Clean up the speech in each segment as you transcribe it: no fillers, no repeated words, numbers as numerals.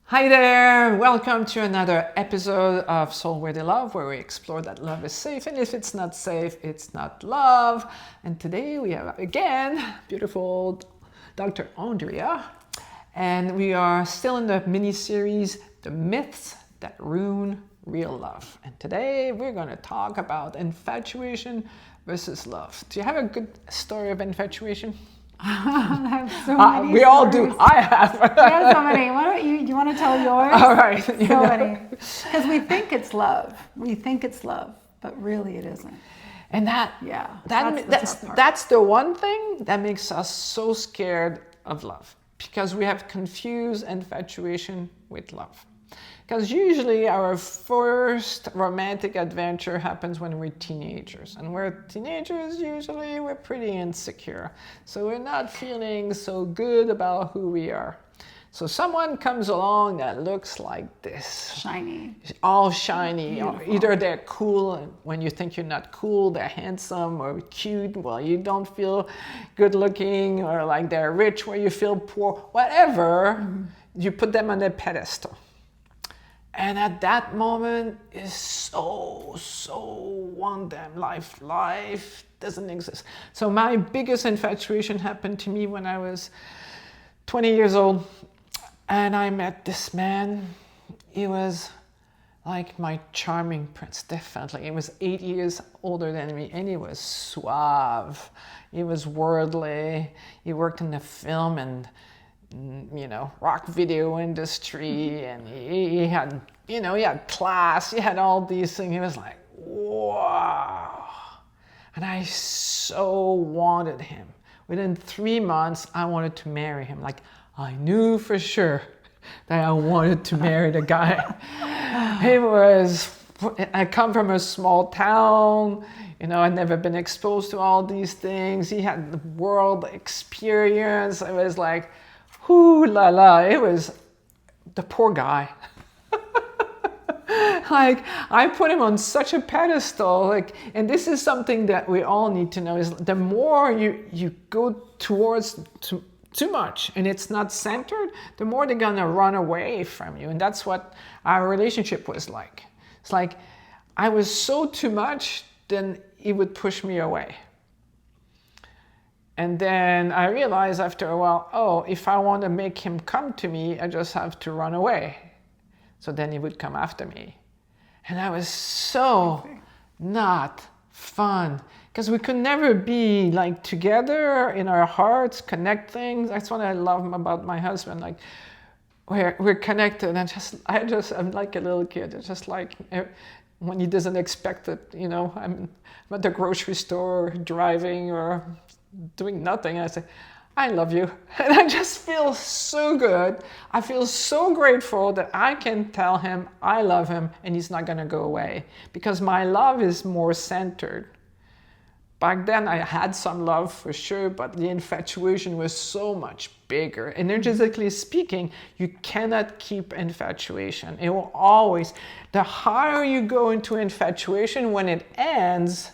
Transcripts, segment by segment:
Hi there, welcome to another episode of Soul Worthy Love, where we explore that love is safe, and if it's not safe, it's not love. And today we have again beautiful Dr. Andrea, and we are still in the mini-series, The Myths That Ruin Real Love. And today we're going to talk about infatuation versus love. Do you have a good story of infatuation? I have so many We stories. all do. I have. You have so many. Why don't you want to tell yours? All right. So many. Because we think it's love. We think it's love, but really it isn't. And that's the one thing that makes us so scared of love, because we have confused infatuation with love. Because usually our first romantic adventure happens when we're teenagers. And we're teenagers, usually we're pretty insecure. So we're not feeling so good about who we are. So someone comes along that looks like this. Shiny. All shiny. Beautiful. Either they're cool, and when you think you're not cool, they're handsome or cute. Well, you don't feel good looking, or like they're rich where you feel poor. Whatever, you put them on a pedestal. And at that moment is so want them. Life doesn't exist. So my biggest infatuation happened to me when I was 20 years old. And I met this man. He was like my charming prince, definitely. He was 8 years older than me, and he was suave. He was worldly. He worked in the film and rock video industry, and he had, he had class, he had all these things. He was like, wow. And I so wanted him. Within 3 months, I wanted to marry him. Like, I knew for sure that I wanted to marry the guy. I come from a small town, I'd never been exposed to all these things. He had the world experience. I was like, ooh la la, it was the poor guy. Like, I put him on such a pedestal, and this is something that we all need to know, is the more you go towards too much and it's not centered, the more they're gonna run away from you. And that's what our relationship was like. It's like I was so too much, then he would push me away. And then I realized after a while, if I want to make him come to me, I just have to run away. So then he would come after me. And that was so not fun, because we could never be like together in our hearts, connect things. That's what I love about my husband. Like, we're connected, and I'm like a little kid. It's just like when he doesn't expect it, I'm at the grocery store driving or doing nothing, and I say, I love you. And I just feel so good. I feel so grateful that I can tell him I love him, and he's not going to go away, because my love is more centered. Back then I had some love for sure, but the infatuation was so much bigger. Energetically speaking, you cannot keep infatuation. It will always, the higher you go into infatuation, when it ends,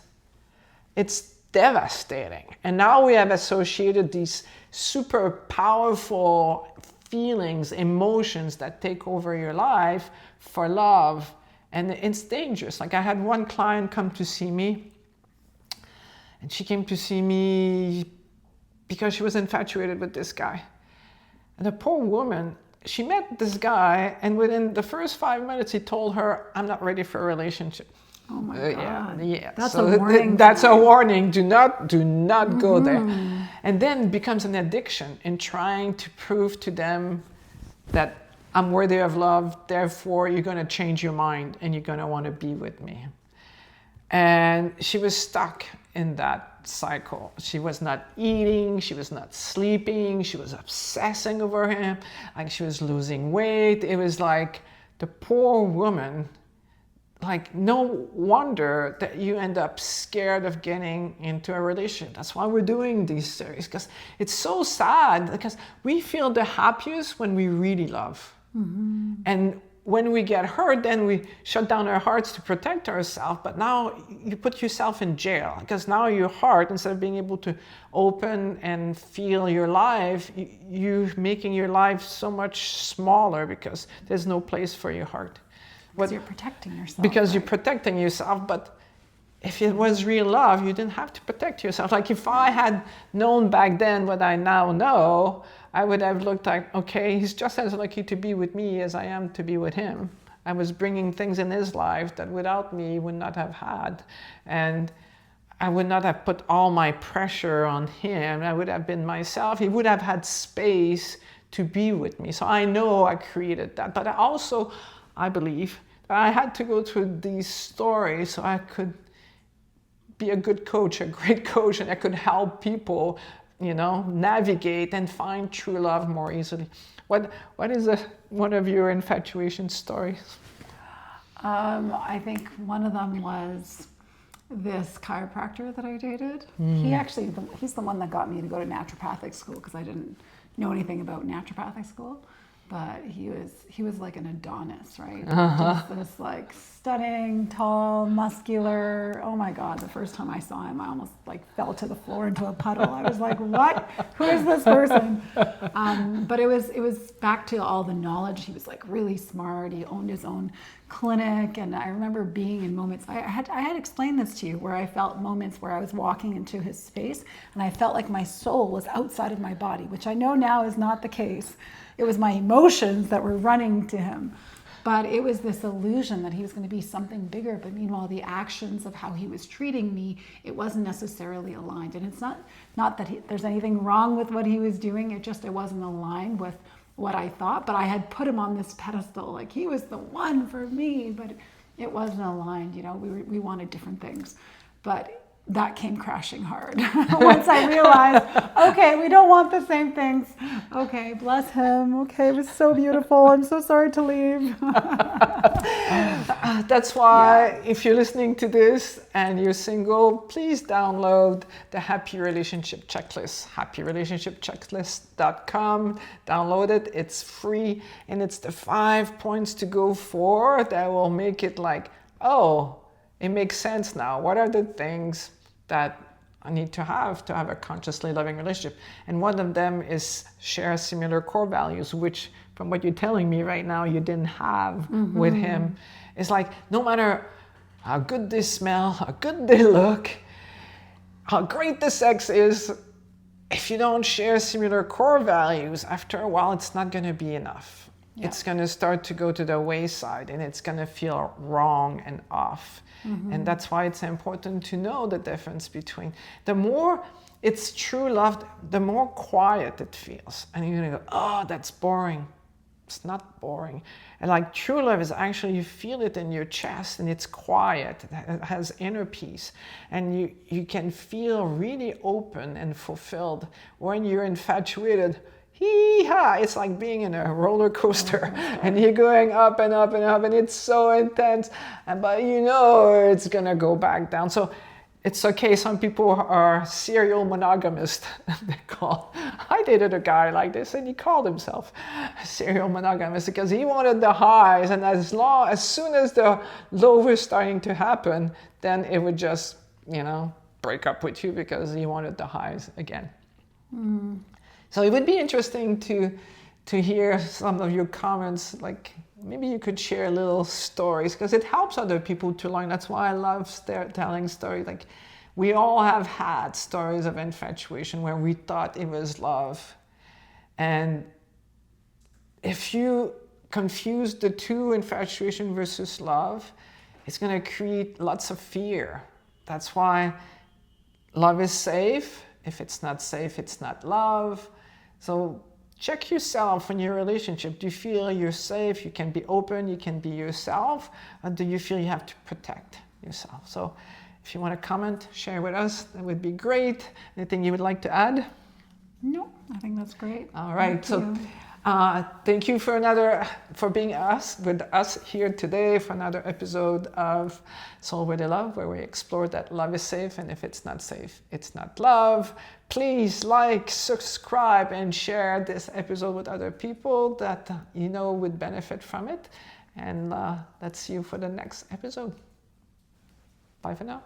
it's devastating. And now we have associated these super powerful feelings, emotions that take over your life for love, and it's dangerous. Like, I had one client come to see me, and she came to see me because she was infatuated with this guy. And the poor woman, she met this guy, and within the first 5 minutes he told her, I'm not ready for a relationship. Oh my God. Yeah. That's so a warning. That's a warning. Do not go there. And then becomes an addiction in trying to prove to them that I'm worthy of love, therefore you're going to change your mind and you're going to want to be with me. And she was stuck in that cycle. She was not eating, she was not sleeping, she was obsessing over him, like she was losing weight. It was like the poor woman. Like, no wonder that you end up scared of getting into a relationship. That's why we're doing these series, because it's so sad, because we feel the happiest when we really love. And when we get hurt, then we shut down our hearts to protect ourselves. But now you put yourself in jail, because now your heart, instead of being able to open and feel your life, you're making your life so much smaller because there's no place for your heart. Because you're protecting yourself. Because you're protecting yourself, but if it was real love, you didn't have to protect yourself. Like if I had known back then what I now know, I would have looked like, okay, he's just as lucky to be with me as I am to be with him. I was bringing things in his life that without me he would not have had. And I would not have put all my pressure on him. I would have been myself. He would have had space to be with me. So I know I created that. But I believe that I had to go through these stories so I could be a good coach, a great coach, and I could help people, navigate and find true love more easily. What is one of your infatuation stories? I think one of them was this chiropractor that I dated. He's the one that got me to go to naturopathic school, because I didn't know anything about naturopathic school. But he was like an Adonis, right? Just this like stunning, tall, muscular. Oh my God! The first time I saw him, I almost like fell to the floor into a puddle. I was like, "What? Who is this person?" But it was back to all the knowledge. He was like really smart. He owned his own clinic, and I remember being in moments. I had explained this to you, where I felt moments where I was walking into his space, and I felt like my soul was outside of my body, which I know now is not the case. It was my emotions that were running to him. But it was this illusion that he was going to be something bigger. But meanwhile, the actions of how he was treating me, it wasn't necessarily aligned. And it's not that there's anything wrong with what he was doing. It wasn't aligned with what I thought. But I had put him on this pedestal, like he was the one for me. But it wasn't aligned. We wanted different things. But that came crashing hard once I realized, okay, we don't want the same things. Okay, bless him. Okay, it was so beautiful. I'm so sorry to leave. That's why if you're listening to this and you're single, please download the Happy Relationship Checklist, happyrelationshipchecklist.com. Download it. It's free, and it's the 5 points to go for that will make it like, oh, it makes sense now. What are the things that I need to have a consciously loving relationship? And one of them is share similar core values, which from what you're telling me right now, you didn't have with him. It's like, no matter how good they smell, how good they look, how great the sex is, if you don't share similar core values, after a while, it's not going to be enough. Yeah. It's going to start to go to the wayside, and it's going to feel wrong and off. And that's why it's important to know the difference between. The more it's true love, the more quiet it feels. And you're going to go, oh, that's boring. It's not boring. And like true love is actually, you feel it in your chest, and it's quiet. It has inner peace. And you can feel really open and fulfilled. When you're infatuated, it's like being in a roller coaster, and you're going up and up and up, and it's so intense, but it's gonna go back down. So it's okay. Some people are serial monogamists. I dated a guy like this, and he called himself serial monogamist because he wanted the highs, and as soon as the low was starting to happen, then it would just break up with you because he wanted the highs again. So it would be interesting to hear some of your comments, like maybe you could share little stories, because it helps other people to learn. That's why I love telling stories. Like, we all have had stories of infatuation where we thought it was love. And if you confuse the two, infatuation versus love, it's going to create lots of fear. That's why love is safe. If it's not safe, it's not love. So check yourself in your relationship. Do you feel you're safe? You can be open, you can be yourself, or do you feel you have to protect yourself? So if you want to comment, share with us, that would be great. Anything you would like to add? No, I think that's great. All right. Thank you for being with us here today for another episode of Soul with Love, where we explore that love is safe, and if it's not safe, it's not love. Please like, subscribe, and share this episode with other people that would benefit from it. And let's see you for the next episode. Bye for now.